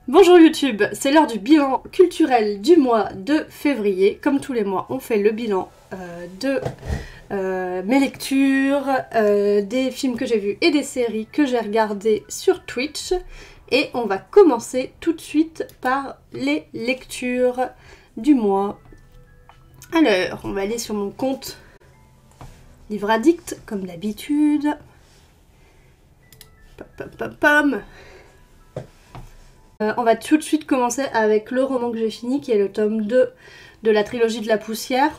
Bonjour YouTube, c'est l'heure du bilan culturel du mois de février. Comme tous les mois, on fait le bilan de mes lectures, des films que j'ai vus et des séries que j'ai regardées sur Twitch. Et on va commencer tout de suite par les lectures du mois. Alors, on va aller sur mon compte Livre Addict, comme d'habitude. On va tout de suite commencer avec le roman que j'ai fini, qui est le tome 2 de la trilogie de la poussière,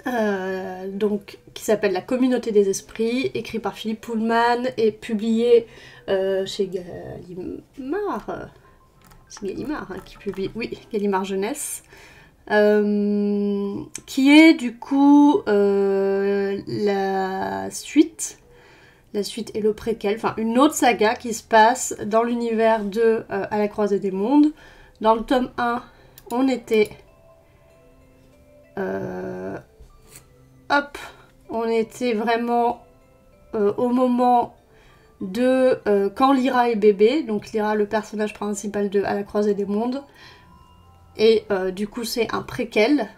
qui s'appelle La communauté des esprits, écrit par Philippe Pullman et publié chez Gallimard. C'est Gallimard qui publie, oui, Gallimard Jeunesse. Qui est du coup la suite et le préquel, enfin une autre saga qui se passe dans l'univers de À la croisée des mondes. Dans le tome 1, on était... on était vraiment au moment de quand Lyra est bébé, donc Lyra, le personnage principal de À la croisée des mondes. Et du coup, c'est un préquel,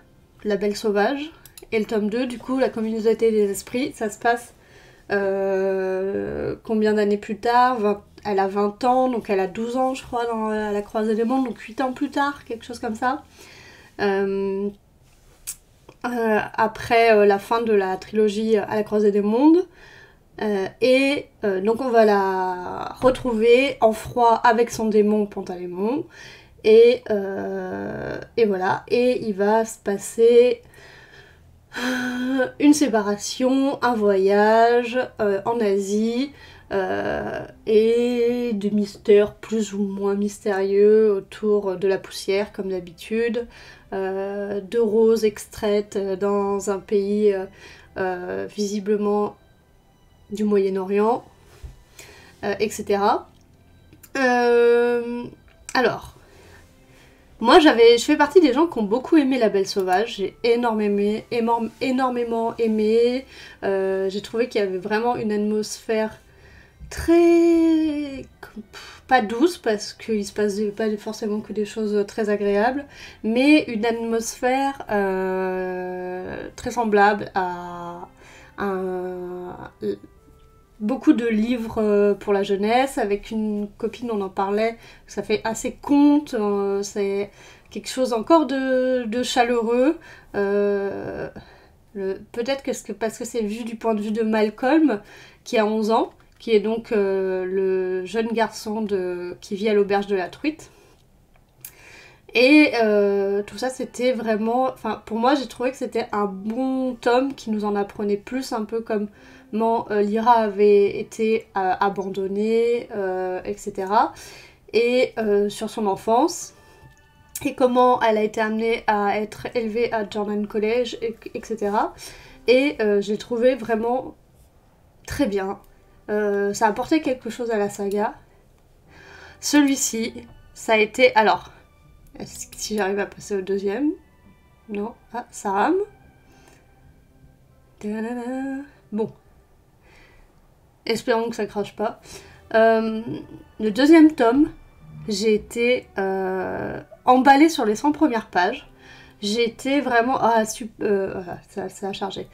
La Belle Sauvage. Et le tome 2, du coup, La communauté des esprits, ça se passe combien d'années plus tard, elle a 20 ans, donc elle a 12 ans, je crois, dans À la croisée des mondes, donc 8 ans plus tard, quelque chose comme ça. Après la fin de la trilogie À la croisée des mondes. Donc on va la retrouver en froid avec son démon Pantalémon. Et voilà, et il va se passer une séparation, un voyage en Asie, et des mystères plus ou moins mystérieux autour de la poussière, comme d'habitude, de roses extraites dans un pays visiblement du Moyen-Orient, etc. Alors... Moi, je fais partie des gens qui ont beaucoup aimé La Belle Sauvage. J'ai énormément aimé. J'ai trouvé qu'il y avait vraiment une atmosphère très... pas douce, parce qu'il se passe pas forcément que des choses très agréables, mais une atmosphère très semblable à beaucoup de livres pour la jeunesse. Avec une copine, on en parlait, ça fait assez conte, c'est quelque chose encore de chaleureux. Peut-être parce que c'est vu du point de vue de Malcolm, qui a 11 ans, qui est donc le jeune garçon qui vit à l'auberge de la truite. Et tout ça, c'était vraiment... Enfin, pour moi, j'ai trouvé que c'était un bon tome qui nous en apprenait plus, un peu comme Lyra avait été abandonnée, etc. Et sur son enfance, et comment elle a été amenée à être élevée à Jordan College, etc. Et j'ai trouvé vraiment très bien. Ça a apporté quelque chose à la saga. Celui-ci, ça a été... Alors, si j'arrive à passer au deuxième... Non, ah, ça rame. Bon. Espérons que ça crache pas. Le deuxième tome, j'ai été emballée sur les 100 premières pages. J'ai été vraiment... ça a chargé.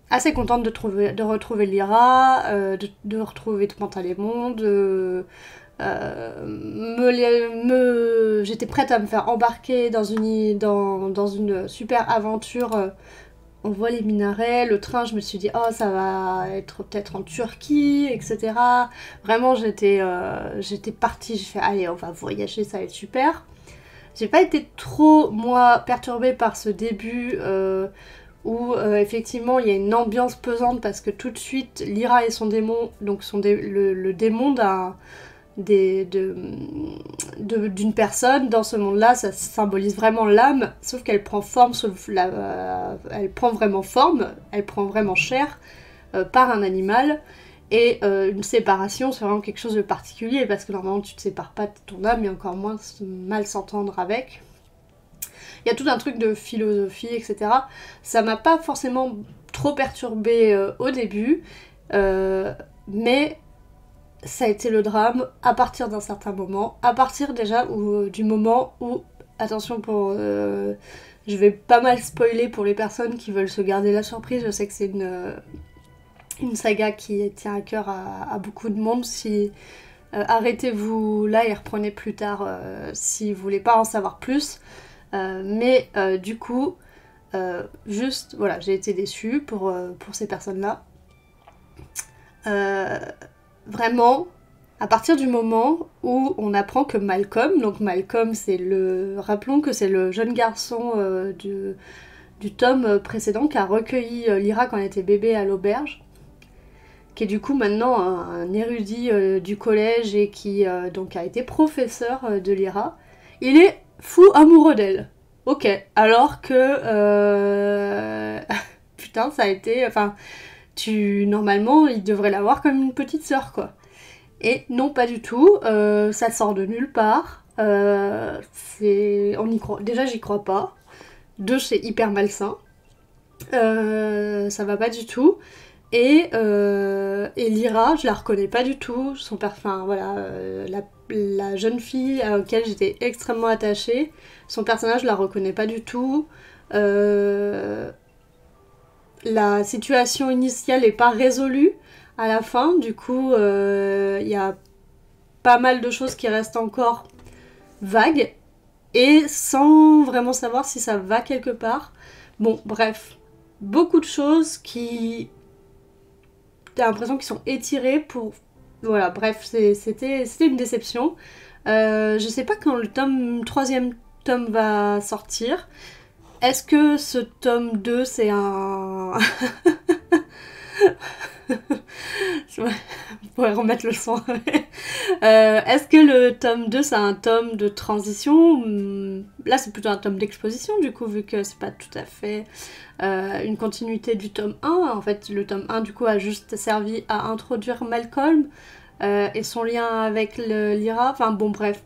Assez contente de retrouver Lyra, de retrouver Pantalémon, j'étais prête à me faire embarquer dans une super aventure. On voit les minarets, le train, je me suis dit oh ça va être peut-être en Turquie, etc. Vraiment j'étais partie, j'ai fait allez on va voyager, ça va être super. J'ai pas été trop moi perturbée par ce début où effectivement il y a une ambiance pesante, parce que tout de suite Lyra et son démon, donc le démon d'une personne dans ce monde-là, ça symbolise vraiment l'âme, sauf qu'elle prend forme, elle prend vraiment chair par un animal. Et une séparation, c'est vraiment quelque chose de particulier, parce que normalement tu te sépares pas de ton âme, et encore moins mal s'entendre avec. Il y a tout un truc de philosophie, etc. Ça m'a pas forcément trop perturbée au début, mais ça a été le drame à partir d'un certain moment, à partir déjà du moment où, attention je vais pas mal spoiler pour les personnes qui veulent se garder la surprise, je sais que c'est une saga qui tient à cœur à beaucoup de monde, si arrêtez-vous là et reprenez plus tard si vous voulez pas en savoir plus, mais du coup, juste, voilà, j'ai été déçue pour ces personnes-là. Vraiment, à partir du moment où on apprend que Malcolm, donc Malcolm rappelons que c'est le jeune garçon du tome précédent qui a recueilli Lyra quand elle était bébé à l'auberge, qui est du coup maintenant un érudit du collège et qui donc a été professeur de Lyra, il est fou amoureux d'elle. Ok, alors que... putain, ça a été... Enfin, normalement, il devrait l'avoir comme une petite sœur, quoi. Et non, pas du tout. Ça sort de nulle part. On y croit. Déjà, j'y crois pas. Deux, c'est hyper malsain. Ça va pas du tout. Et Lyra, je la reconnais pas du tout. Enfin, voilà, la jeune fille à laquelle j'étais extrêmement attachée, son personnage, je la reconnais pas du tout. La situation initiale n'est pas résolue à la fin, du coup, y a pas mal de choses qui restent encore vagues, et sans vraiment savoir si ça va quelque part. Bon, bref, beaucoup de choses qui... T'as l'impression qu'ils sont étirés pour... Voilà, bref, c'était une déception. Je sais pas quand le troisième tome va sortir. Est-ce que ce tome 2, c'est un... Je pourrais remettre le son. Est-ce que le tome 2, c'est un tome de transition? Là, c'est plutôt un tome d'exposition, du coup, vu que c'est pas tout à fait une continuité du tome 1. En fait, le tome 1, du coup, a juste servi à introduire Malcolm et son lien avec Lyra. Enfin, bon, bref.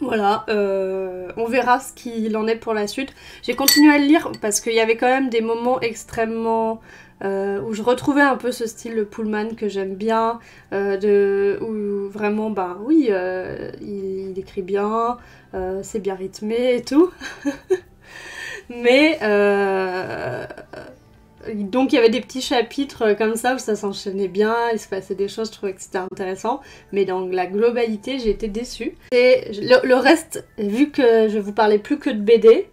Voilà, on verra ce qu'il en est pour la suite. J'ai continué à le lire parce qu'il y avait quand même des moments extrêmement... où je retrouvais un peu ce style Pullman que j'aime bien, où vraiment, bah oui, il écrit bien, c'est bien rythmé et tout. Mais... donc il y avait des petits chapitres comme ça où ça s'enchaînait bien, il se passait des choses, je trouvais que c'était intéressant, mais dans la globalité j'ai été déçue. Et le reste, vu que je vous parlais plus que de BD,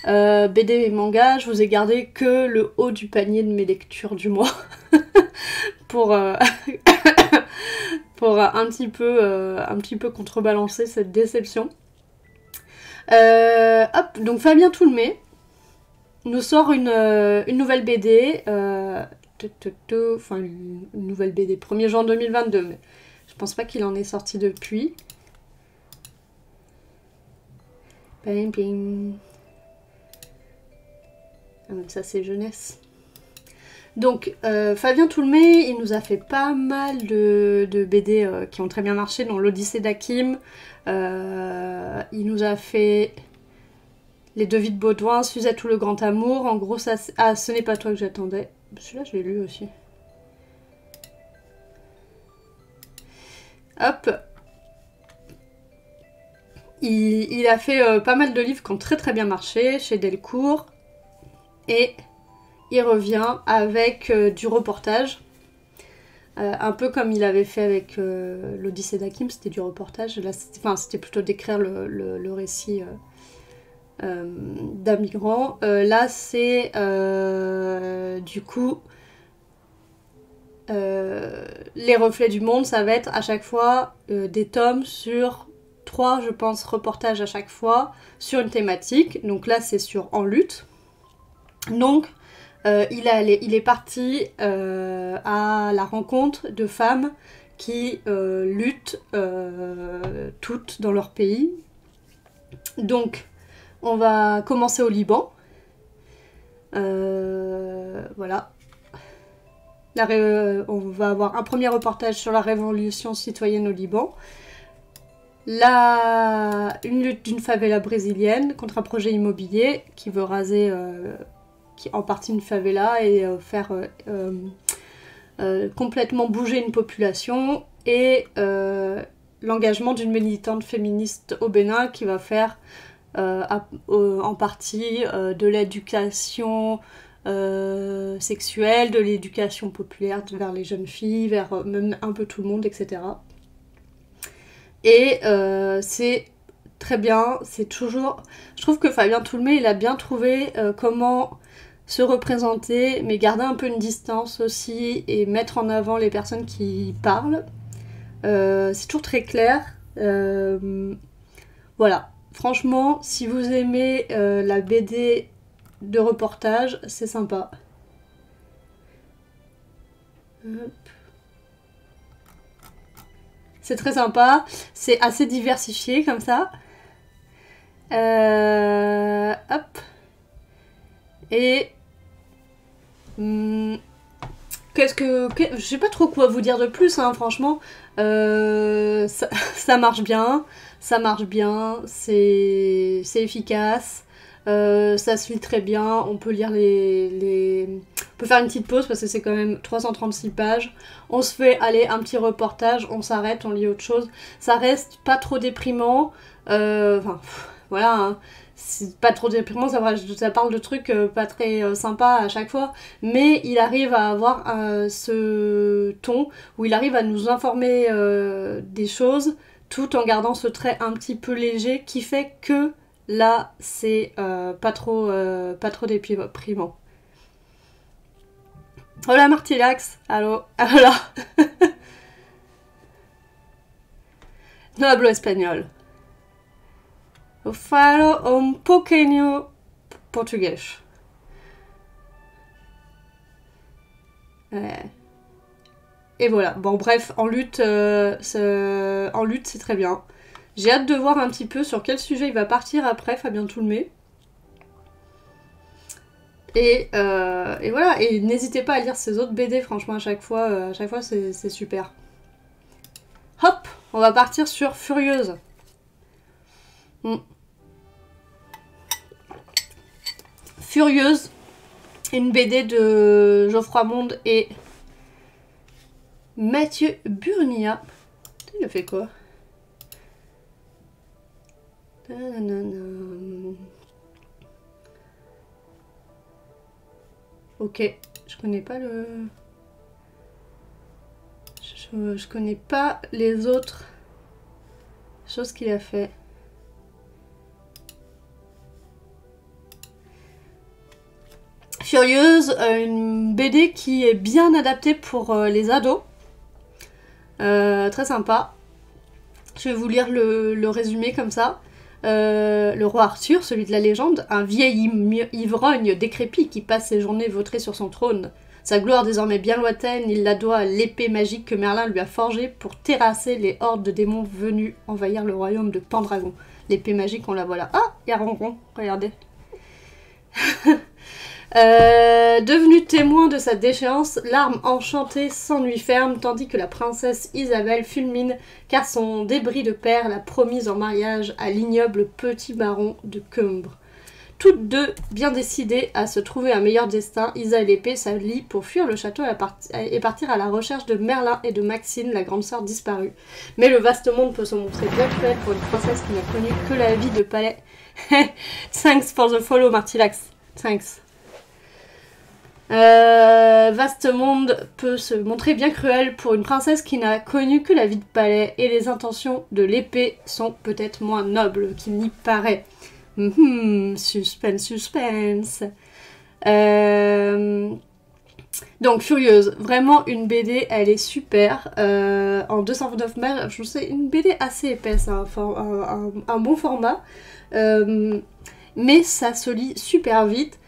BD et manga, je vous ai gardé que le haut du panier de mes lectures du mois pour, pour un petit peu contrebalancer cette déception. Hop, donc Fabien Toulmé nous sort une nouvelle BD, enfin une nouvelle BD, 1er juin 2022, mais je pense pas qu'il en est sorti depuis. Ping, ping. Ah, ça c'est jeunesse. Donc Fabien Toulmé, il nous a fait pas mal de BD qui ont très bien marché, dont l'Odyssée d'Hakim. Il nous a fait... Les Deux Vies de Baudouin, Suzette ou le Grand Amour. En gros, ça... Ah, Ce n'est pas toi que j'attendais. Celui-là, je l'ai lu aussi. Hop. Il a fait pas mal de livres qui ont très très bien marché chez Delcourt. Et il revient avec du reportage. Un peu comme il avait fait avec l'Odyssée d'Hakim, c'était du reportage. Là, c'était plutôt d'écrire le récit... d'un migrant. Là, c'est du coup les reflets du monde, ça va être à chaque fois des tomes sur 3, je pense, reportages à chaque fois sur une thématique. Donc là, c'est sur En lutte. Donc, il est parti à la rencontre de femmes qui luttent toutes dans leur pays. Donc, on va commencer au Liban. Voilà. On va avoir un premier reportage sur la révolution citoyenne au Liban. Une lutte d'une favela brésilienne contre un projet immobilier qui veut raser en partie une favela et faire complètement bouger une population, et l'engagement d'une militante féministe au Bénin qui va faire en partie de l'éducation sexuelle, de l'éducation populaire vers les jeunes filles, vers même un peu tout le monde, etc. Et c'est très bien, c'est toujours... Je trouve que Fabien Toulmé, il a bien trouvé comment se représenter, mais garder un peu une distance aussi, et mettre en avant les personnes qui parlent. C'est toujours très clair. Voilà. Franchement, si vous aimez la BD de reportage, c'est sympa. C'est très sympa. C'est assez diversifié comme ça. Hop. Et... je sais pas trop quoi vous dire de plus, hein, franchement. Ça marche bien. Ça marche bien. C'est efficace. Ça se lit très bien. On peut lire On peut faire une petite pause parce que c'est quand même 336 pages. On se fait, allez, un petit reportage. On s'arrête, on lit autre chose. Ça reste pas trop déprimant. Enfin, voilà, hein. C'est pas trop déprimant, ça parle de trucs pas très sympas à chaque fois, mais il arrive à avoir ce ton où il arrive à nous informer des choses tout en gardant ce trait un petit peu léger qui fait que là c'est pas trop déprimant. Hola Martilax, allô, voilà. No hablo espagnol. Eu falo un pouquinho português. Et voilà. Bon, bref, en lutte, c'est très bien. J'ai hâte de voir un petit peu sur quel sujet il va partir après, Fabien Toulmé. Et voilà. Et n'hésitez pas à lire ses autres BD, franchement, à chaque fois c'est super. Hop, on va partir sur Furieuse. Furieuse, une BD de Geoffroy Monde et Mathieu Burnia. Il a fait quoi? Ok, je connais pas le... Je connais pas les autres choses qu'il a fait. Furieuse, une BD qui est bien adaptée pour les ados. Très sympa. Je vais vous lire le résumé comme ça. Le roi Arthur, celui de la légende, un vieil ivrogne décrépit qui passe ses journées vautré sur son trône. Sa gloire désormais bien lointaine, il la doit à l'épée magique que Merlin lui a forgée pour terrasser les hordes de démons venus envahir le royaume de Pendragon. L'épée magique, on la voit là. Ah, il y a Ronron, regardez. Devenu témoin de sa déchéance, l'arme enchantée s'ennuie ferme tandis que la princesse Isabelle fulmine car son débris de père l'a promise en mariage à l'ignoble petit baron de Cumbre. Toutes deux bien décidées à se trouver un meilleur destin, Isa et l'épée s'allient pour fuir le château et partir à la recherche de Merlin et de Maxine, la grande sœur disparue. Mais le vaste monde peut se montrer bien cruel pour une princesse qui n'a connu que la vie de palais. Thanks for the follow, Martilax. Thanks. Vaste monde peut se montrer bien cruel pour une princesse qui n'a connu que la vie de palais et les intentions de l'épée sont peut-être moins nobles qu'il n'y paraît. Suspense, suspense. Donc Furieuse, vraiment une BD, elle est super. En 229 pages, je sais, une BD assez épaisse, un bon format. Mais ça se lit super vite.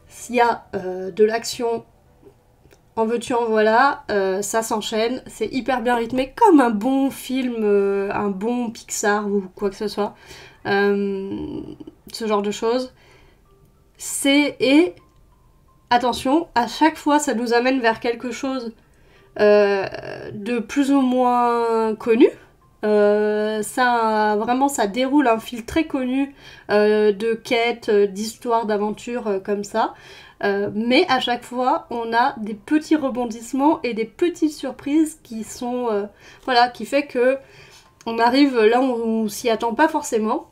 S'il y a de l'action, en veux-tu en voilà, ça s'enchaîne, c'est hyper bien rythmé, comme un bon film, un bon Pixar ou quoi que ce soit, ce genre de choses. Et attention, à chaque fois ça nous amène vers quelque chose de plus ou moins connu, Vraiment, ça déroule un fil très connu de quêtes, d'histoires, d'aventures comme ça. Mais à chaque fois, on a des petits rebondissements et des petites surprises qui sont... voilà, qui fait que on arrive là où on s'y attend pas forcément.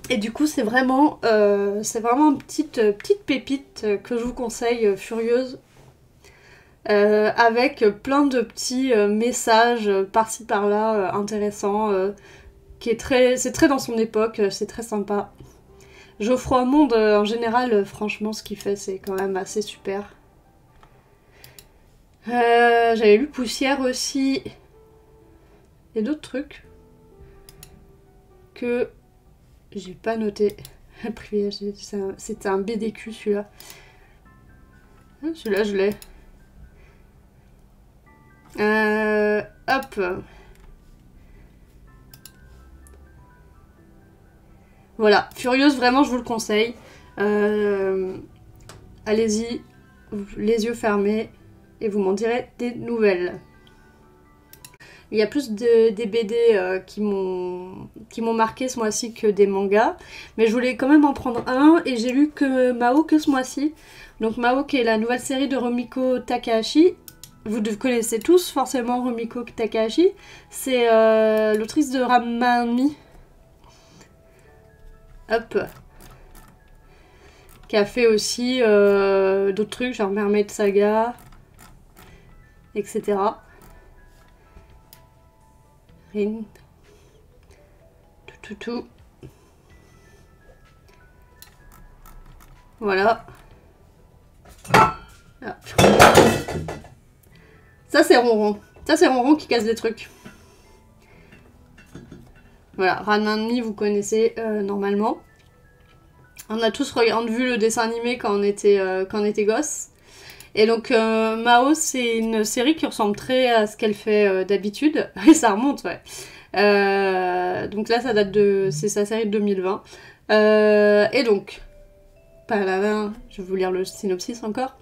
Et du coup, c'est vraiment une petite pépite que je vous conseille, Furieuse. Avec plein de petits messages par-ci par-là intéressants. C'est très dans son époque, c'est très sympa. Geoffroy Monde, en général, franchement, ce qu'il fait, c'est quand même assez super. J'avais lu Poussière aussi. Et d'autres trucs que j'ai pas noté. C'était un BDQ celui-là. Celui-là, je l'ai. Hop. Voilà, Furieuse, vraiment, je vous le conseille. Allez-y, les yeux fermés, et vous m'en direz des nouvelles. Il y a plus des BD qui m'ont marqué ce mois-ci que des mangas. Mais je voulais quand même en prendre un, et j'ai lu que Mao que ce mois-ci. Donc Mao, qui est la nouvelle série de Rumiko Takahashi. Vous connaissez tous forcément Rumiko Takahashi. C'est l'autrice de Ramami. Hop. Qui a fait aussi d'autres trucs, genre Mermaid Saga, etc. Rin. Tout. Voilà. Ah. Ça c'est Ronron. Ça c'est Ronron qui casse des trucs. Voilà, Ranma, vous connaissez normalement. On a tous vu le dessin animé quand on était gosse. Et donc Mao, c'est une série qui ressemble très à ce qu'elle fait d'habitude. Et ça remonte, ouais. Donc là, c'est sa série de 2020. Et donc, je vais vous lire le synopsis encore.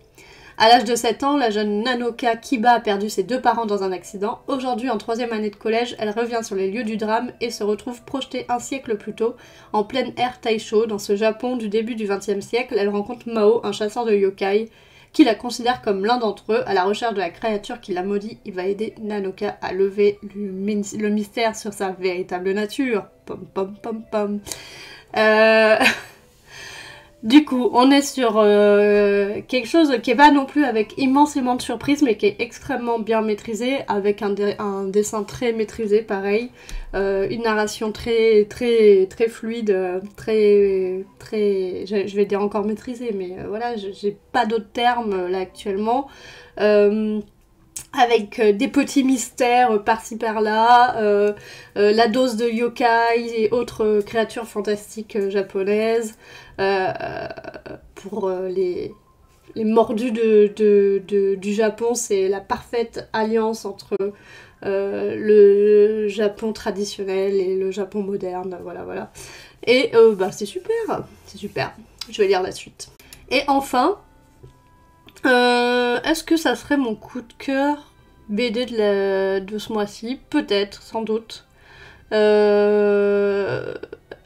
À l'âge de 7 ans, la jeune Nanoka Kiba a perdu ses 2 parents dans un accident. Aujourd'hui, en 3e année de collège, elle revient sur les lieux du drame et se retrouve projetée un siècle plus tôt, en pleine ère Taisho, dans ce Japon du début du XXe siècle. Elle rencontre Mao, un chasseur de yokai, qui la considère comme l'un d'entre eux. À la recherche de la créature qui la maudit, il va aider Nanoka à lever le mystère sur sa véritable nature. Pom pom pom pom. Du coup, on est sur quelque chose qui est pas non plus avec immensément de surprises, mais qui est extrêmement bien maîtrisé, avec un dessin très maîtrisé, pareil, une narration très fluide, je vais dire encore maîtrisée, mais voilà, j'ai pas d'autres termes là actuellement. Avec des petits mystères par-ci par-là, la dose de yokai et autres créatures fantastiques japonaises. Pour les mordus du Japon, c'est la parfaite alliance entre le Japon traditionnel et le Japon moderne, voilà. Et c'est super, je vais lire la suite. Et enfin, est-ce que ça serait mon coup de cœur BD de ce mois-ci? Peut-être, sans doute.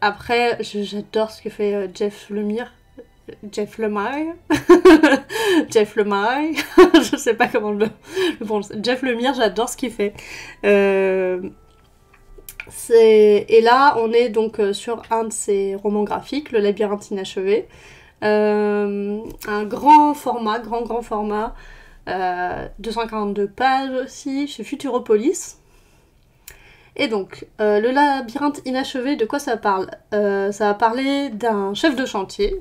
Après, j'adore ce que fait Jeff Lemire. Jeff Lemire. Jeff Lemire. Je sais pas comment le prononcer. Jeff Lemire, j'adore ce qu'il fait. Et là, on est donc sur un de ses romans graphiques, Le Labyrinthe Inachevé. Un grand format, 242 pages aussi, chez Futuropolis. Et donc, Le Labyrinthe Inachevé, de quoi ça parle? Ça va parler d'un chef de chantier,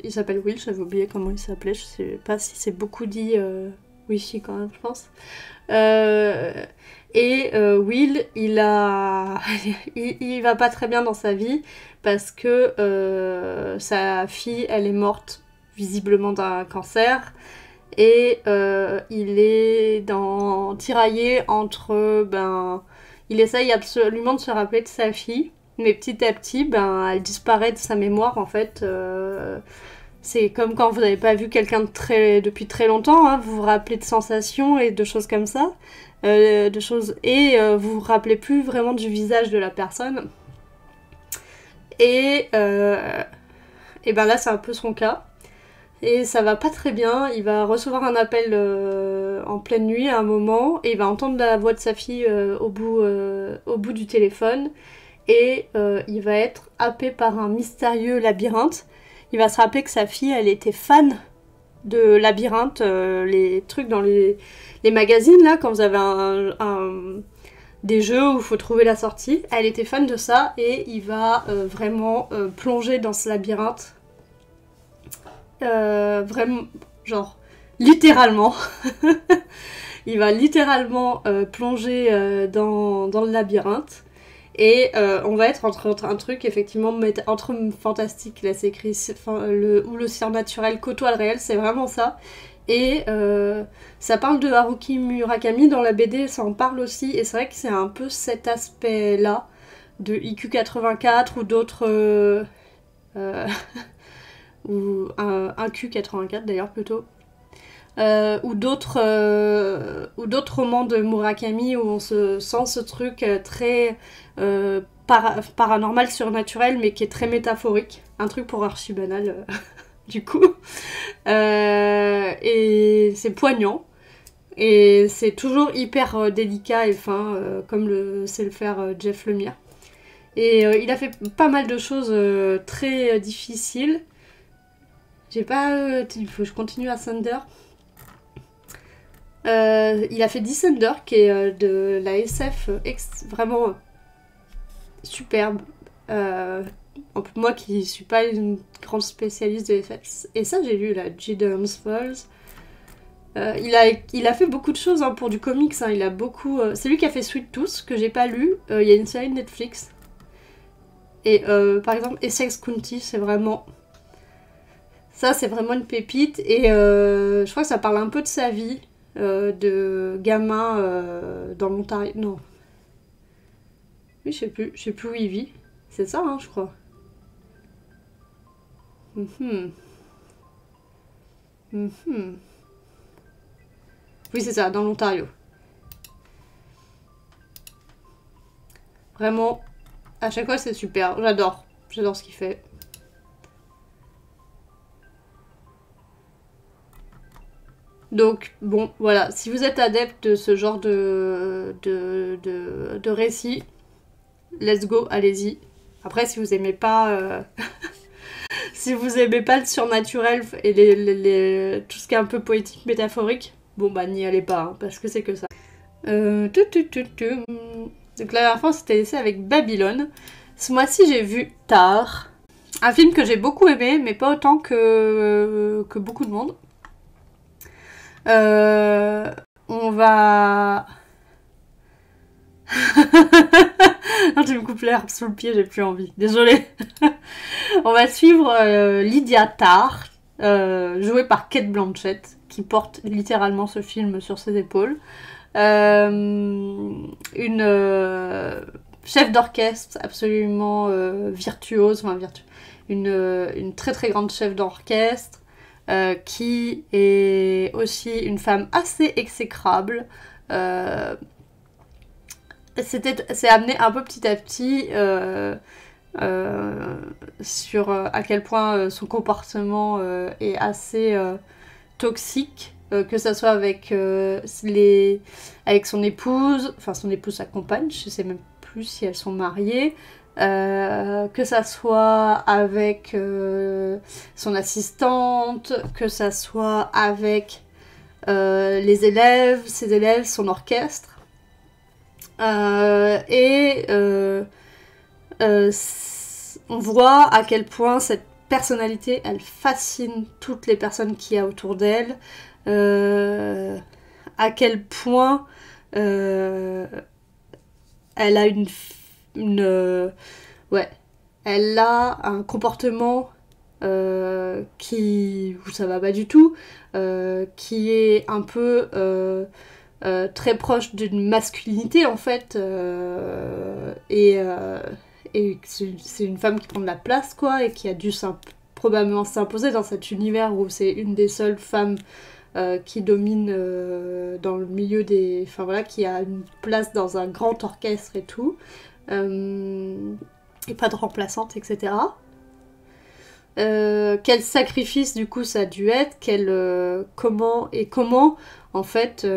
il s'appelle Will, j'avais oublié comment il s'appelait, je sais pas si c'est beaucoup dit, oui si quand même je pense. Will, il va pas très bien dans sa vie, parce que sa fille, elle est morte visiblement d'un cancer, et il est tiraillé entre, il essaye absolument de se rappeler de sa fille, mais petit à petit, elle disparaît de sa mémoire, en fait. C'est comme quand vous n'avez pas vu quelqu'un depuis très longtemps, hein, vous vous rappelez de sensations et de choses comme ça, vous vous rappelez plus vraiment du visage de la personne. Et ben là, c'est un peu son cas. Et ça va pas très bien, il va recevoir un appel en pleine nuit à un moment, et il va entendre la voix de sa fille au bout du téléphone, et il va être happé par un mystérieux labyrinthe. Il va se rappeler que sa fille, elle était fan de labyrinthe, les trucs dans les magazines, là, quand vous avez des jeux où il faut trouver la sortie. Elle était fan de ça, et il va vraiment plonger dans ce labyrinthe. Vraiment, genre, littéralement. Il va littéralement plonger dans le labyrinthe. Et on va être entre un truc, effectivement, entre fantastique, là c'est écrit, ou le surnaturel côtoie le réel, c'est vraiment ça. Et ça parle de Haruki Murakami, dans la BD, ça en parle aussi. Et c'est vrai que c'est un peu cet aspect-là, de IQ84 ou d'autres... ou un Q84 d'ailleurs plutôt, ou d'autres romans de Murakami où on se sent ce truc très paranormal, surnaturel, mais qui est très métaphorique, un truc pour archi banal du coup, et c'est poignant, et c'est toujours hyper délicat et fin, comme sait le faire Jeff Lemire. Et il a fait pas mal de choses très difficiles. J'ai pas... il faut que je continue à Thunder. Il a fait Descender, qui est de la SF vraiment superbe. Moi qui suis pas une grande spécialiste de SF. Et ça, j'ai lu, la Gideon's Falls. Il a fait beaucoup de choses hein, pour du comics. Hein. Il a beaucoup... c'est lui qui a fait Sweet Tooth, que j'ai pas lu. Il y a une série de Netflix. Et par exemple, Essex County, c'est vraiment... Ça, c'est vraiment une pépite. Et je crois que ça parle un peu de sa vie, de gamin dans l'Ontario. Non. Oui, je sais plus où il vit. C'est ça, hein, je crois. Oui, c'est ça, dans l'Ontario. Vraiment, à chaque fois, c'est super. J'adore. J'adore ce qu'il fait. Donc, bon, voilà. Si vous êtes adepte de ce genre de récit, let's go, allez-y. Après, si vous aimez pas... si vous aimez pas le surnaturel et tout ce qui est un peu poétique, métaphorique, bon bah n'y allez pas, hein, parce que c'est que ça. Donc la dernière fois, on s'était laissé avec Babylone. Ce mois-ci, j'ai vu Tar. Un film que j'ai beaucoup aimé, mais pas autant que beaucoup de monde. On va... Non, tu me coupes l'herbe sous le pied, j'ai plus envie. Désolée. On va suivre Lydia Tarr, jouée par Cate Blanchett, qui porte littéralement ce film sur ses épaules. Une chef d'orchestre absolument virtuose, une très très grande chef d'orchestre, qui est aussi une femme assez exécrable. C'est amené un peu petit à petit sur à quel point son comportement est assez toxique, que ça soit avec son épouse, enfin son épouse, sa compagne, je sais même plus si elles sont mariées, que ça soit avec son assistante, que ça soit avec ses élèves, son orchestre. On voit à quel point cette personnalité, elle fascine toutes les personnes qu'il y a autour d'elle, à quel point elle a elle a un comportement où ça va pas du tout, qui est un peu très proche d'une masculinité en fait, et c'est une femme qui prend de la place quoi, et qui a dû probablement s'imposer dans cet univers où c'est une des seules femmes qui domine dans le milieu des... Enfin voilà, qui a une place dans un grand orchestre et tout. Et pas de remplaçante, etc. Quel sacrifice du coup ça a dû être, comment en fait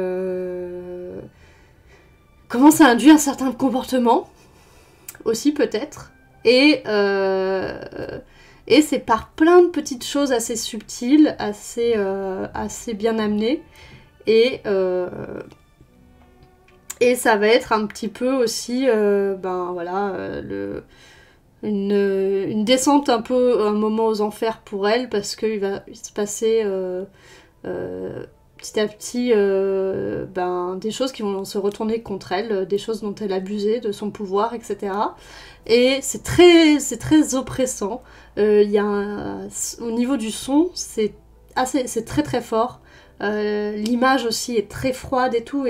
comment ça induit un certain comportement aussi peut-être et c'est par plein de petites choses assez subtiles, assez bien amenées et ça va être un petit peu aussi une descente un peu, un moment aux enfers pour elle, parce qu'il va se passer petit à petit des choses qui vont se retourner contre elle, des choses dont elle abusait, de son pouvoir, etc. Et c'est très oppressant. Au niveau du son, c'est très très fort. L'image aussi est très froide et tout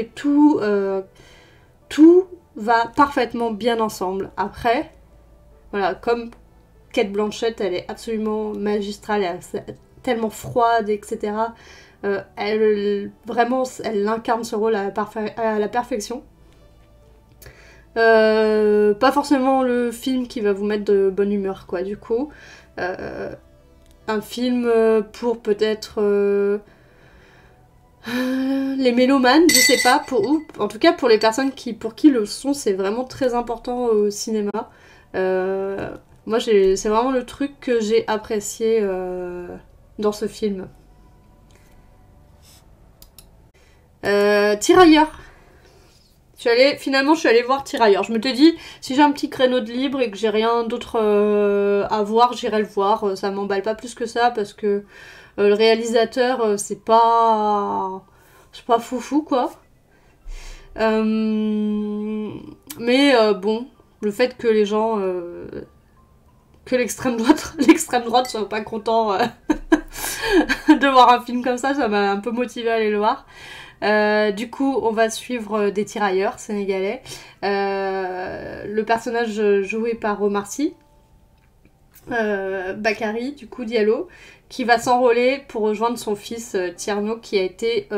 va parfaitement bien ensemble. Après, voilà, comme Cate Blanchett, elle est absolument magistrale, elle est tellement froide, etc. Elle incarne ce rôle à la perfection. Pas forcément le film qui va vous mettre de bonne humeur, quoi, du coup. Un film pour peut-être les mélomanes, je sais pas, ou en tout cas pour les personnes pour qui le son c'est vraiment très important au cinéma. Moi, c'est vraiment le truc que j'ai apprécié dans ce film. Tirailleurs. Finalement, je suis allée voir Tirailleurs. Je me suis dit, si j'ai un petit créneau de libre et que j'ai rien d'autre à voir, j'irai le voir. Ça m'emballe pas plus que ça parce que le réalisateur, c'est pas foufou, quoi. Mais bon, le fait que les gens... que l'extrême droite soit pas content de voir un film comme ça m'a un peu motivée à aller le voir. Du coup, on va suivre des tirailleurs sénégalais. Le personnage joué par Omar Sy, Bakary, du coup Diallo, qui va s'enrôler pour rejoindre son fils Tierno, qui a été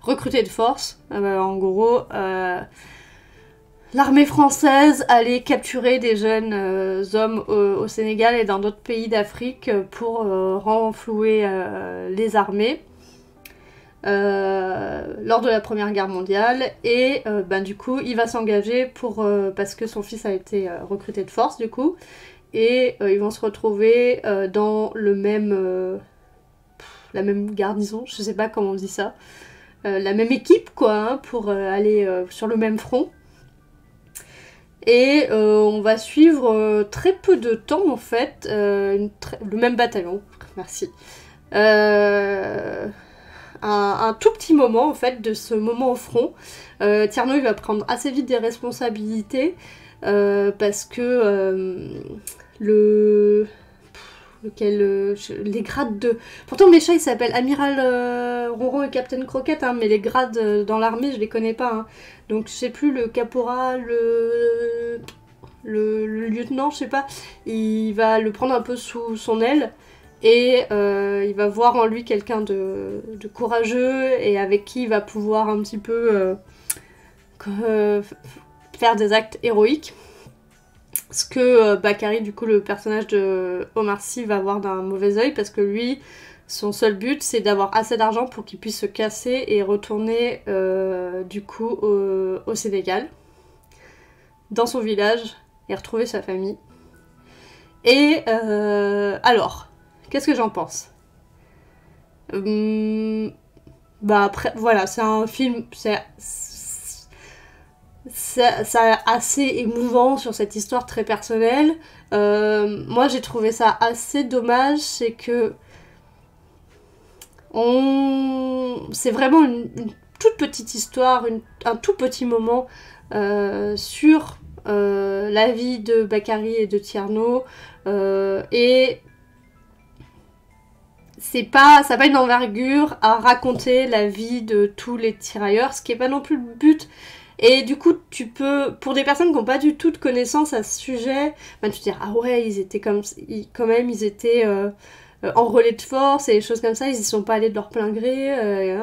recruté de force. En gros, l'armée française allait capturer des jeunes hommes au Sénégal et dans d'autres pays d'Afrique pour renflouer les armées lors de la Première Guerre mondiale. Et du coup, il va s'engager parce que son fils a été recruté de force, du coup. Et ils vont se retrouver dans la même garnison, je sais pas comment on dit ça, la même équipe, quoi, hein, pour aller sur le même front. Et on va suivre très peu de temps, en fait, le même bataillon, merci. Un tout petit moment, en fait, de ce moment au front. Tierno, il va prendre assez vite des responsabilités, parce que les grades de... Pourtant mes chats ils s'appellent Amiral Ronron et Captain Croquette, hein, mais les grades dans l'armée je les connais pas, hein. Donc je sais plus, le caporal, le lieutenant, je sais pas, il va le prendre un peu sous son aile et il va voir en lui quelqu'un de courageux et avec qui il va pouvoir un petit peu faire des actes héroïques. Ce que Bakary, du coup, le personnage de Omar Sy, va voir d'un mauvais oeil parce que lui, son seul but, c'est d'avoir assez d'argent pour qu'il puisse se casser et retourner, du coup, au Sénégal, dans son village, et retrouver sa famille. Et alors, qu'est-ce que j'en pense ? Après, voilà, c'est un film, c'est assez émouvant sur cette histoire très personnelle. Moi j'ai trouvé ça assez dommage, c'est que c'est vraiment une toute petite histoire, un tout petit moment sur la vie de Bakary et de Tierno, et ça n'a pas une envergure à raconter la vie de tous les tirailleurs, ce qui n'est pas non plus le but. Et du coup, tu peux, pour des personnes qui n'ont pas du tout de connaissances à ce sujet, bah, tu te dis, ah ouais, ils étaient quand même, ils étaient en relais de force et des choses comme ça, ils y sont pas allés de leur plein gré.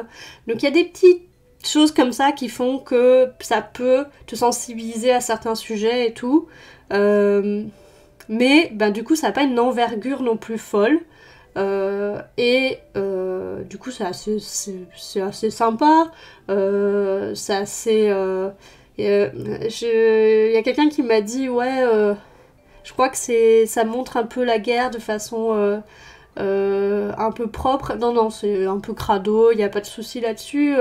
Donc il y a des petites choses comme ça qui font que ça peut te sensibiliser à certains sujets et tout. Mais ben, du coup, ça n'a pas une envergure non plus folle. Du coup, c'est assez sympa. C'est assez... Il y a quelqu'un qui m'a dit, ouais, je crois que ça montre un peu la guerre de façon un peu propre. Non, non, c'est un peu crado, il n'y a pas de souci là-dessus.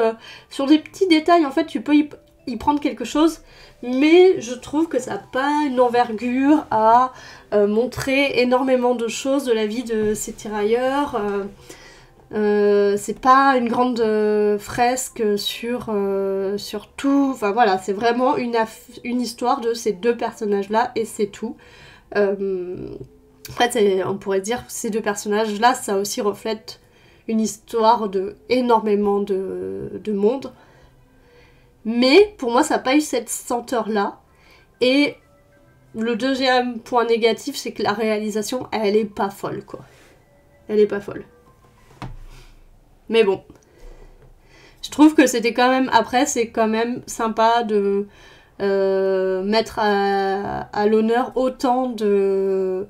Sur des petits détails, en fait, tu peux y prendre quelque chose, mais je trouve que ça n'a pas une envergure à montrer énormément de choses de la vie de ces tirailleurs. C'est pas une grande fresque sur tout. Enfin voilà, c'est vraiment une histoire de ces deux personnages-là et c'est tout. En fait, on pourrait dire que ces deux personnages-là, ça aussi reflète une histoire de énormément de monde. Mais pour moi, ça n'a pas eu cette senteur-là. Et le deuxième point négatif, c'est que la réalisation, elle est pas folle, quoi. Elle est pas folle. Mais bon. Je trouve que c'était quand même... Après, c'est quand même sympa de mettre à l'honneur autant de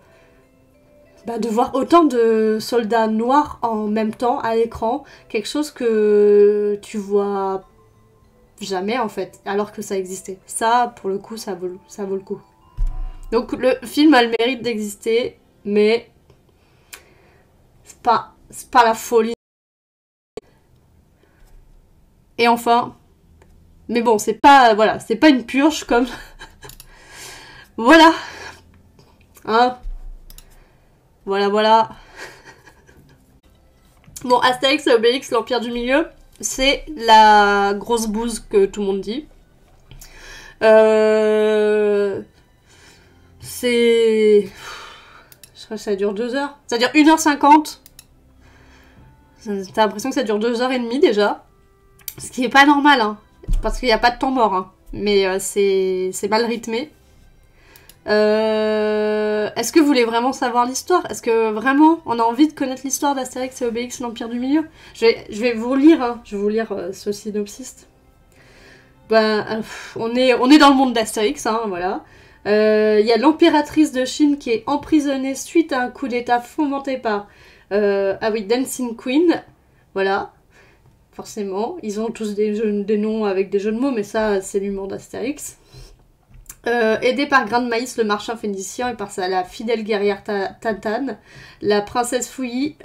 voir autant de soldats noirs en même temps à l'écran. Quelque chose que tu vois jamais, en fait, alors que ça existait. Ça, pour le coup, ça vaut le coup. Donc, le film a le mérite d'exister, mais c'est pas la folie. Et enfin, mais bon, c'est pas une purge comme... Voilà. Hein. Voilà. Bon, Astérix et Obélix, l'Empire du Milieu, c'est la grosse bouse que tout le monde dit. C'est... Je crois que ça dure 2 heures. Ça dure 1h50. T'as l'impression que ça dure 2h30 déjà. Ce qui est pas normal, hein. Parce qu'il n'y a pas de temps mort, hein. Mais c'est mal rythmé. Est-ce que vous voulez vraiment savoir l'histoire? Est-ce que vraiment on a envie de connaître l'histoire d'Astérix et Obélix, l'Empire du Milieu? Je vais vous lire, hein. Je vais vous lire ce synopsis. Ben, on est dans le monde d'Astérix, hein, voilà. Y a l'impératrice de Chine qui est emprisonnée suite à un coup d'état fomenté par Dancing Queen. Voilà. Forcément. Ils ont tous des noms avec des jeux de mots, mais ça, c'est l'humour d'Astérix. Aidée par Grain de Maïs, le marchand phénicien, et par la fidèle guerrière Tatane, la princesse Fouilly,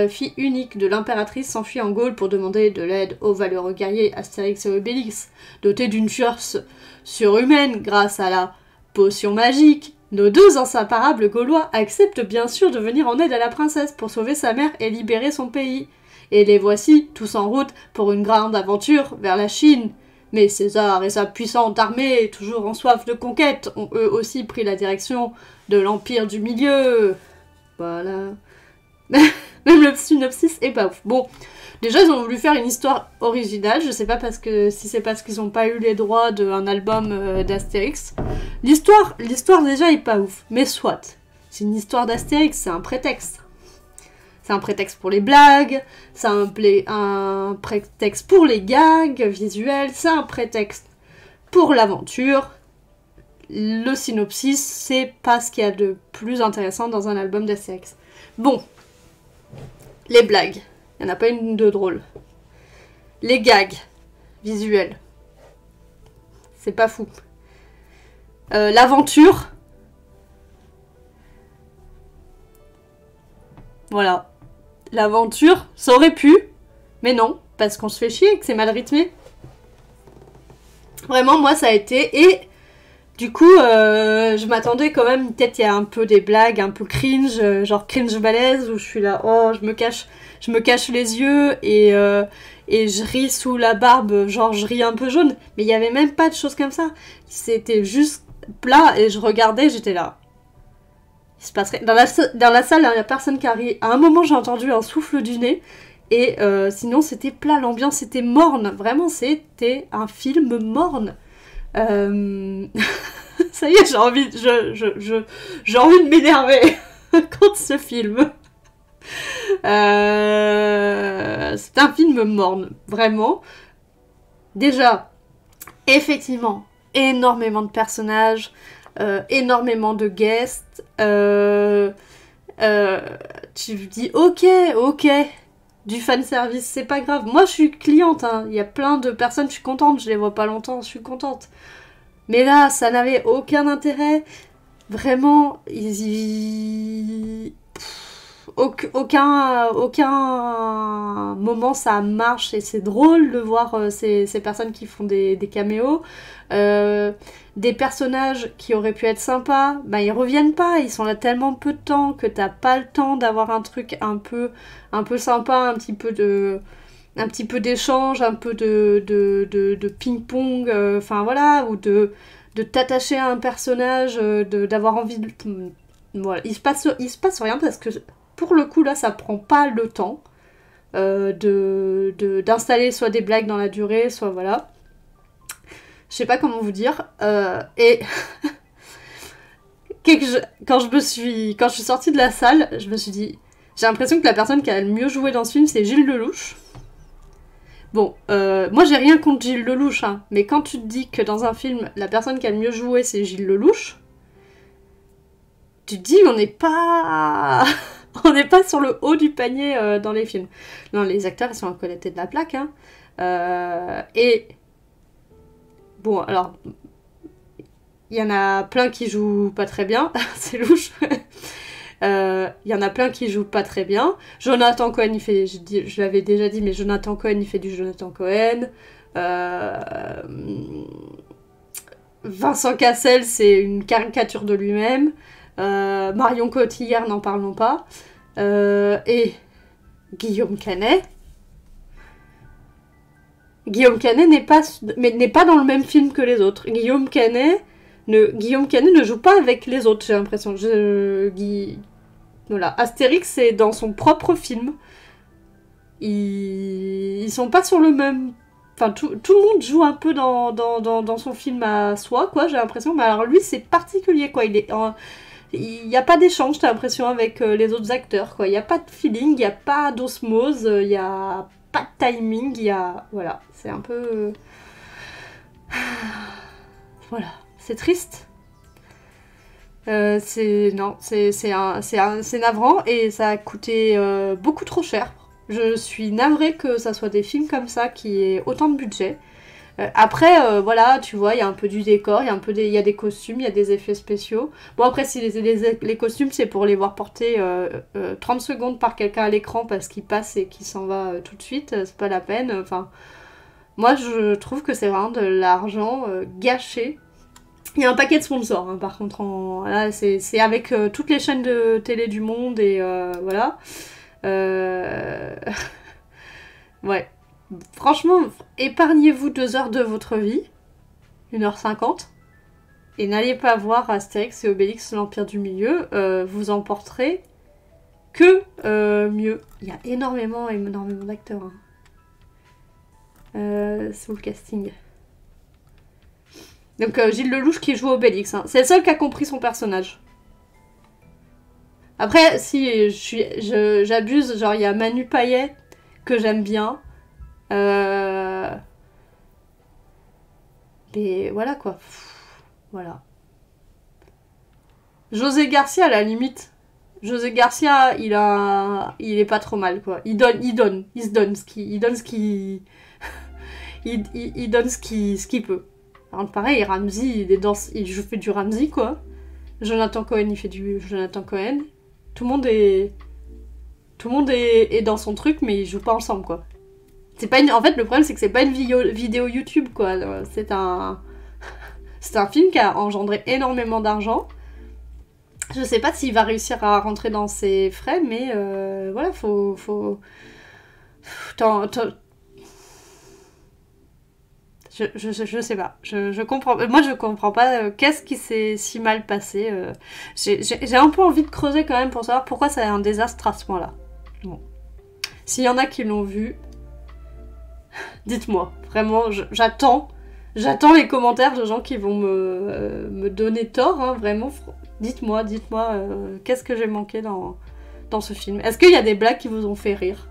fille unique de l'impératrice, s'enfuit en Gaule pour demander de l'aide aux valeureux guerriers Astérix et Obélix. Dotés d'une force surhumaine grâce à la potion magique, nos deux inséparables Gaulois acceptent bien sûr de venir en aide à la princesse pour sauver sa mère et libérer son pays. Et les voici, tous en route pour une grande aventure vers la Chine. Mais César et sa puissante armée, toujours en soif de conquête, ont eux aussi pris la direction de l'Empire du Milieu. Voilà. Même le synopsis est pas ouf. Bon, déjà ils ont voulu faire une histoire originale, je sais pas si c'est parce qu'ils ont pas eu les droits d'un album d'Astérix. L'histoire déjà est pas ouf, mais soit. C'est une histoire d'Astérix, c'est un prétexte. C'est un prétexte pour les blagues, c'est un prétexte pour les gags visuels, c'est un prétexte pour l'aventure. Le synopsis, c'est pas ce qu'il y a de plus intéressant dans un album d'Astérix. Bon, les blagues, il n'y en a pas une de drôle. Les gags visuels, c'est pas fou. L'aventure, voilà. L'aventure, ça aurait pu, mais non, parce qu'on se fait chier et que c'est mal rythmé. Vraiment, moi, ça a été... Et du coup, je m'attendais quand même, peut-être il y a un peu des blagues un peu cringe, genre cringe balèze, où je suis là, oh, je me cache les yeux et je ris sous la barbe, genre je ris un peu jaune. Mais il n'y avait même pas de choses comme ça. C'était juste plat et je regardais, j'étais là. Il se passerait... Dans la salle, il n'y a personne qui a ri. À un moment, j'ai entendu un souffle du nez. Et sinon, c'était plat. L'ambiance était morne. Vraiment, c'était un film morne. Ça y est, j'ai envie de m'énerver contre ce film. C'est un film morne, vraiment. Déjà, effectivement, énormément de personnages, énormément de guests. Tu dis ok, du fanservice, c'est pas grave. Moi, je suis cliente, hein. Il y a plein de personnes, je suis contente, je les vois pas longtemps, je suis contente. Mais là, ça n'avait aucun intérêt. Vraiment, aucun moment ça marche et c'est drôle de voir ces personnes qui font des caméos. Des personnages qui auraient pu être sympas, bah ils reviennent pas, ils sont là tellement peu de temps que t'as pas le temps d'avoir un truc un peu sympa, un petit peu d'échange, un peu de ping-pong, enfin voilà, ou de t'attacher à un personnage, d'avoir envie de... Voilà, il se passe rien parce que pour le coup là ça prend pas le temps d'installer soit des blagues dans la durée, soit voilà. Je sais pas comment vous dire. Et quand je suis sortie de la salle, je me suis dit, j'ai l'impression que la personne qui a le mieux joué dans ce film, c'est Gilles Lellouche. Bon, moi j'ai rien contre Gilles Lellouche, hein, mais quand tu te dis que dans un film, la personne qui a le mieux joué, c'est Gilles Lellouche, tu te dis, on n'est pas sur le haut du panier dans les films. Non, les acteurs, ils sont à côté de la plaque, hein. Et bon, alors, il y en a plein qui jouent pas très bien, c'est louche. Il y en a plein qui jouent pas très bien. Jonathan Cohen, je l'avais déjà dit, mais Jonathan Cohen, il fait du Jonathan Cohen. Vincent Cassel, c'est une caricature de lui-même. Marion Cotillard, n'en parlons pas. Et Guillaume Canet. Guillaume Canet n'est pas dans le même film que les autres. Guillaume Canet ne joue pas avec les autres, j'ai l'impression. Voilà. Astérix, c'est dans son propre film. Ils sont pas sur le même... Enfin, tout le monde joue un peu dans son film à soi, quoi, j'ai l'impression. Mais alors lui, c'est particulier, quoi. Il n'y a pas d'échange, t'as l'impression, avec les autres acteurs, quoi. Il n'y a pas de feeling, il n'y a pas d'osmose, il n'y a pas de timing, il y a... Voilà, c'est un peu... Voilà, c'est triste. C'est navrant et ça a coûté beaucoup trop cher. Je suis navrée que ça soit des films comme ça qui aient autant de budget. Après, voilà, tu vois, il y a un peu du décor, il y a des costumes, il y a des effets spéciaux. Bon, après, si les costumes, c'est pour les voir porter 30 secondes par quelqu'un à l'écran parce qu'il passe et qu'il s'en va tout de suite, c'est pas la peine. Enfin, moi, je trouve que c'est vraiment de l'argent gâché. Il y a un paquet de sponsors, hein, par contre. Là, c'est avec toutes les chaînes de télé du monde et voilà. Ouais. Franchement, épargnez-vous 2 heures de votre vie, 1h50, et n'allez pas voir Astérix et Obélix, l'Empire du Milieu, vous en porterez que mieux. Il y a énormément d'acteurs sous le casting. Donc Gilles Lellouche qui joue Obélix, hein. C'est le seul qui a compris son personnage. Après, si j'abuse, genre il y a Manu Payet que j'aime bien. Mais voilà quoi. Voilà. José Garcia, à la limite. José Garcia, il est pas trop mal quoi. Il donne ce qu'il peut. Alors, pareil, Ramsey, il fait du Ramsey quoi. Jonathan Cohen, il fait du Jonathan Cohen. Tout le monde est dans son truc, mais ils jouent pas ensemble quoi. En fait, le problème, c'est que c'est pas une vidéo YouTube, quoi. C'est un film qui a engendré énormément d'argent. Je sais pas s'il va réussir à rentrer dans ses frais, mais voilà, faut... Je sais pas. Je comprends... Moi, je comprends pas qu'est-ce qui s'est si mal passé. J'ai un peu envie de creuser quand même pour savoir pourquoi c'est un désastre à ce point-là. Bon. S'il y en a qui l'ont vu... Dites-moi, vraiment, j'attends J'attends les commentaires de gens qui vont me donner tort, hein, vraiment. Dites-moi, qu'est-ce que j'ai manqué dans ce film. Est-ce qu'il y a des blagues qui vous ont fait rire?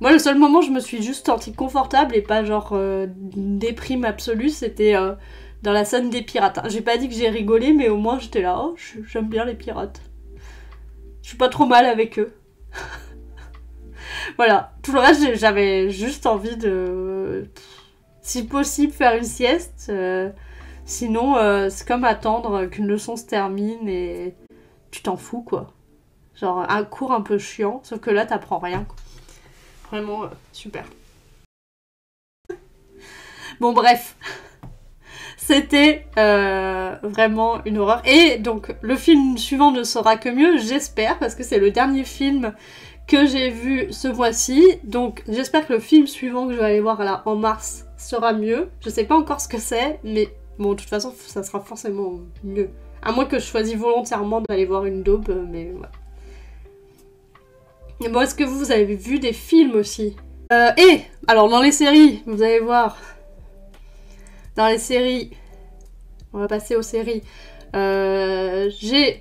Moi, le seul moment où je me suis juste sentie confortable et pas genre déprime absolue, c'était dans la scène des pirates. J'ai pas dit que j'ai rigolé, mais au moins j'étais là, oh, j'aime bien les pirates. Je suis pas trop mal avec eux. Voilà, tout le reste, j'avais juste envie de, si possible, faire une sieste. Sinon, c'est comme attendre qu'une leçon se termine et tu t'en fous, quoi. Genre un cours un peu chiant, sauf que là, t'apprends rien, quoi. Vraiment super. Bon, bref. C'était vraiment une horreur. Et donc, le film suivant ne sera que mieux, j'espère, parce que c'est le dernier film que j'ai vu ce mois-ci. Donc, j'espère que le film suivant que je vais aller voir là en mars sera mieux. Je sais pas encore ce que c'est, mais bon, de toute façon, ça sera forcément mieux. À moins que je choisisse volontairement d'aller voir une daube, mais voilà. Et bon, est-ce que vous avez vu des films aussi? Et, alors dans les séries, vous allez voir, dans les séries, on va passer aux séries, j'ai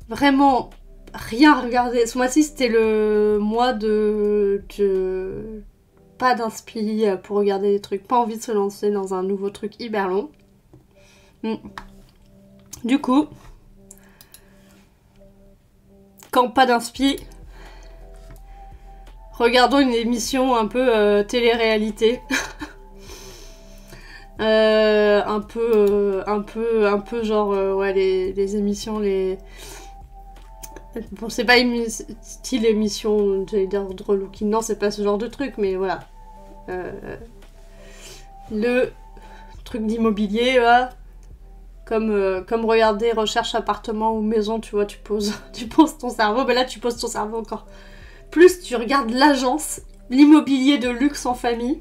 vraiment rien regardé. Ce mois-ci, c'était le mois de pas d'inspi pour regarder des trucs, pas envie de se lancer dans un nouveau truc hyper long. Du coup, quand pas d'inspi, regardons une émission un peu télé-réalité. un peu genre ouais, les émissions, les... Bon, c'est pas style émission, j'allais dire drôle looking, non, c'est pas ce genre de truc, mais voilà. Le truc d'immobilier, là, comme regarder recherche appartement ou maison, tu vois, tu poses ton cerveau, mais là tu poses ton cerveau encore plus, tu regardes l'agence, l'immobilier de luxe en famille.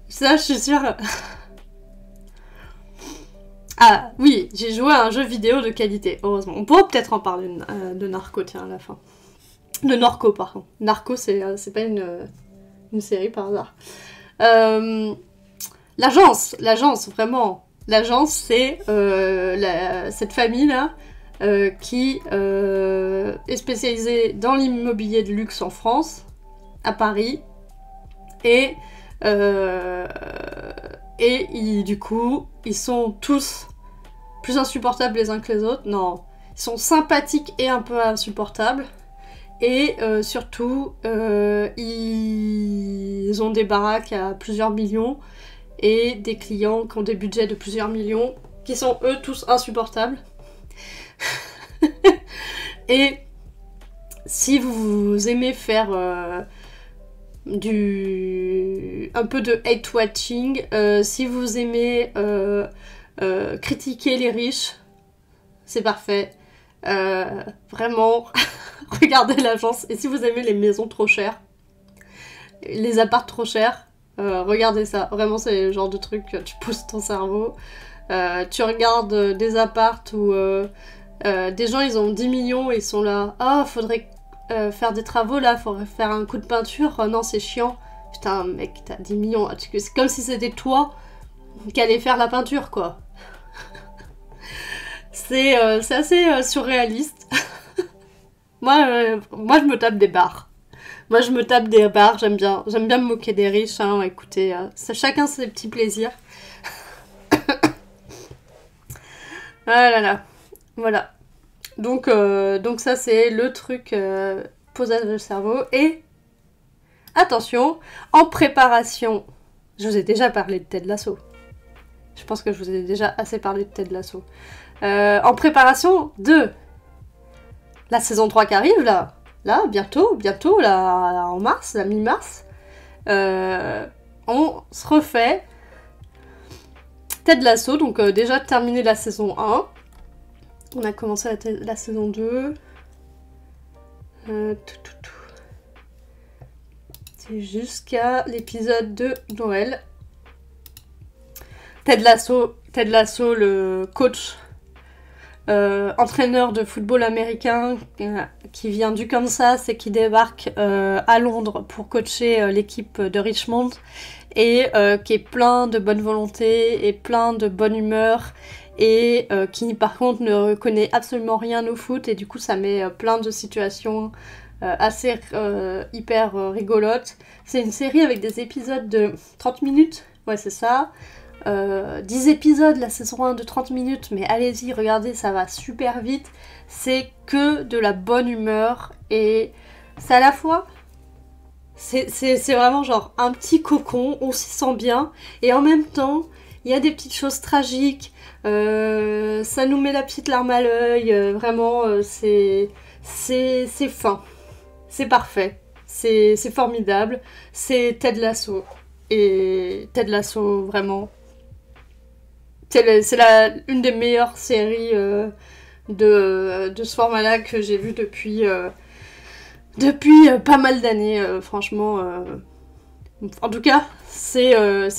Ça, je suis sûre. Ah oui, j'ai joué à un jeu vidéo de qualité, heureusement. On pourra peut-être en parler de Narco, tiens, à la fin. De Norco, pardon. Narco, c'est pas une série par hasard. L'agence, vraiment. L'agence, c'est cette famille-là qui est spécialisée dans l'immobilier de luxe en France, à Paris, et du coup, ils sont tous plus insupportables les uns que les autres. Non, ils sont sympathiques et un peu insupportables. Et surtout, ils ont des baraques à plusieurs millions et des clients qui ont des budgets de plusieurs millions, qui sont eux tous insupportables. Et si vous aimez faire un peu de hate watching, si vous aimez critiquer les riches, c'est parfait. Vraiment, regardez l'agence. Et si vous aimez les maisons trop chères, les apparts trop chers, regardez ça. Vraiment, c'est le genre de truc, tu pousses ton cerveau. Tu regardes des apparts où des gens, ils ont 10 millions et ils sont là. Ah, oh, faudrait faire des travaux là, faudrait faire un coup de peinture. Oh, non, c'est chiant. Putain, mec, t'as 10 millions. C'est comme si c'était toi qui allais faire la peinture, quoi. C'est assez surréaliste. Moi, je me tape des barres. J'aime bien me moquer des riches, hein, écoutez, chacun ses petits plaisirs. Ah là là, voilà. Donc ça c'est le truc posage de cerveau. Et attention, en préparation, je vous ai déjà parlé de Ted Lasso. Je pense que je vous ai déjà assez parlé de Ted Lasso. En préparation de la saison 3 qui arrive là, bientôt, là, en mars, la mi-mars, on se refait Ted Lasso, donc déjà terminé la saison 1. On a commencé la saison 2. C'est jusqu'à l'épisode de Noël. Ted Lasso, le coach entraîneur de football américain qui vient du Kansas et qui débarque à Londres pour coacher l'équipe de Richmond et qui est plein de bonne volonté et plein de bonne humeur et qui par contre ne connaît absolument rien au foot et du coup ça met plein de situations assez hyper rigolotes. C'est une série avec des épisodes de 30 minutes, ouais c'est ça. 10 épisodes, la saison 1 de 30 minutes, mais allez-y, regardez, ça va super vite. C'est que de la bonne humeur et c'est à la fois... C'est vraiment genre un petit cocon, on s'y sent bien et en même temps, il y a des petites choses tragiques, ça nous met la petite larme à l'œil, vraiment, c'est fin, c'est parfait, c'est formidable, c'est Ted Lasso et Ted Lasso, vraiment... C'est une des meilleures séries de ce format-là que j'ai vu depuis pas mal d'années, franchement. En tout cas, c'est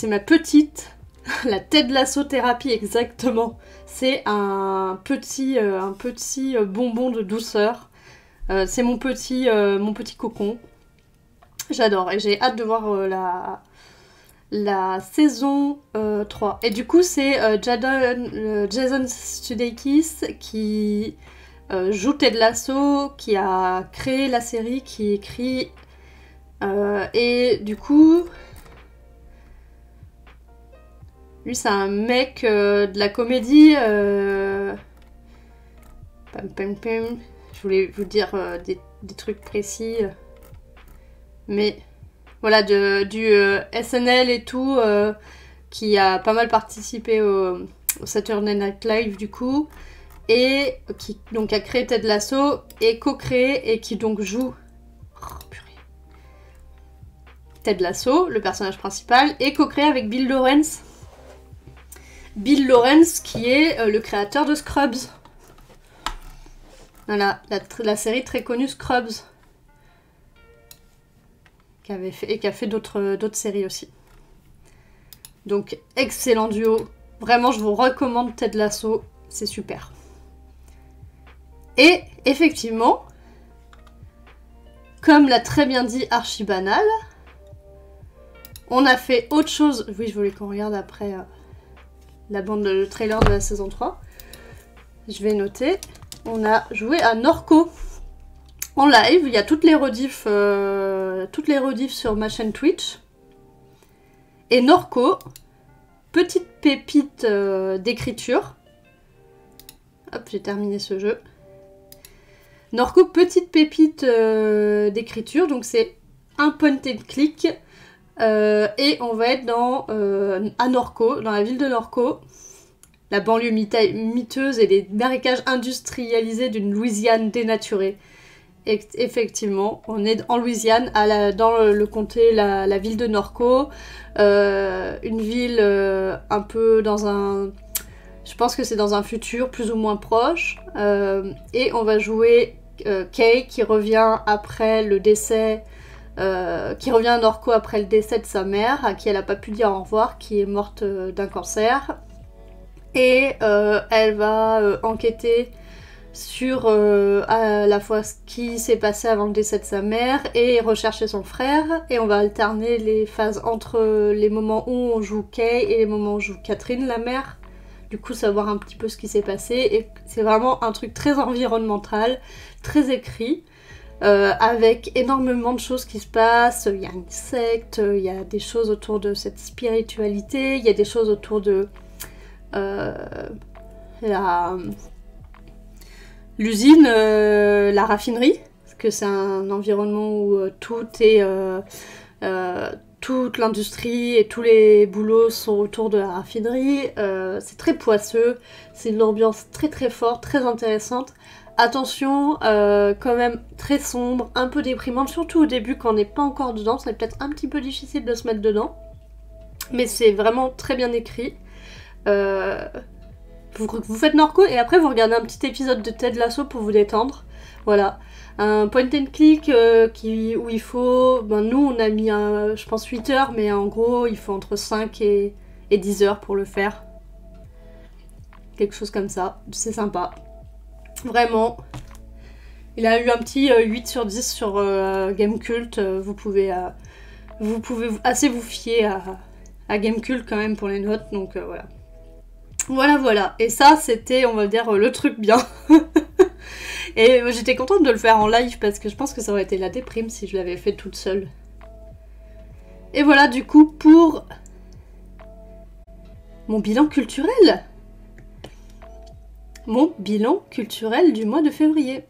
ma petite, la Ted Lasso thérapie exactement. C'est un petit bonbon de douceur. C'est mon petit cocon. J'adore et j'ai hâte de voir la saison 3. Et du coup, c'est Jason Sudeikis qui joue Ted Lasso, qui a créé la série, qui écrit. Et du coup, lui, c'est un mec de la comédie. Je voulais vous dire des trucs précis. Mais... Voilà, du SNL et tout, qui a pas mal participé au Saturday Night Live du coup, et qui donc a créé Ted Lasso, et co-créé, et qui donc joue Ted Lasso, le personnage principal, et co-créé avec Bill Lawrence. Bill Lawrence qui est le créateur de Scrubs. Voilà, la série très connue Scrubs. Qui a fait d'autres séries aussi. Donc, excellent duo. Vraiment, je vous recommande Ted Lasso. C'est super. Et, effectivement, comme l'a très bien dit Archibanal, on a fait autre chose. Oui, je voulais qu'on regarde après le trailer de la saison 3. Je vais noter. On a joué à Norco. En live, il y a toutes les rediffs sur ma chaîne Twitch. Et Norco, petite pépite d'écriture. Hop, j'ai terminé ce jeu. Norco, petite pépite d'écriture. Donc c'est un point and click. Et on va être à Norco, dans la ville de Norco. La banlieue miteuse et les marécages industrialisés d'une Louisiane dénaturée. Et effectivement, on est en Louisiane, dans le comté, la ville de Norco, une ville un peu je pense que c'est dans un futur plus ou moins proche, et on va jouer Kay qui revient après le décès, qui revient à Norco après le décès de sa mère, à qui elle n'a pas pu dire au revoir, qui est morte d'un cancer, et elle va enquêter sur à la fois ce qui s'est passé avant le décès de sa mère et rechercher son frère, et on va alterner les phases entre les moments où on joue Kay et les moments où on joue Catherine, la mère, du coup savoir un petit peu ce qui s'est passé, et c'est vraiment un truc très environnemental, très écrit, avec énormément de choses qui se passent. Il y a une secte, il y a des choses autour de cette spiritualité, il y a des choses autour de l'usine, la raffinerie, parce que c'est un environnement où toute l'industrie et tous les boulots sont autour de la raffinerie. C'est très poisseux, c'est une ambiance très très forte, très intéressante. Attention, quand même très sombre, un peu déprimante, surtout au début quand on n'est pas encore dedans, c'est peut-être un petit peu difficile de se mettre dedans. Mais c'est vraiment très bien écrit. Vous faites Norco et après vous regardez un petit épisode de Ted Lasso pour vous détendre. Voilà. Un point and click où il faut... nous on a mis je pense 8 heures, mais en gros il faut entre 5 et 10 heures pour le faire. Quelque chose comme ça. C'est sympa. Vraiment. Il a eu un petit 8 sur 10 sur Gamecult. Vous pouvez assez vous fier à Gamecult quand même pour les notes. Donc voilà. Voilà. Et ça, c'était, on va dire, le truc bien. Et j'étais contente de le faire en live parce que je pense que ça aurait été la déprime si je l'avais fait toute seule. Et voilà du coup pour mon bilan culturel. Mon bilan culturel du mois de février.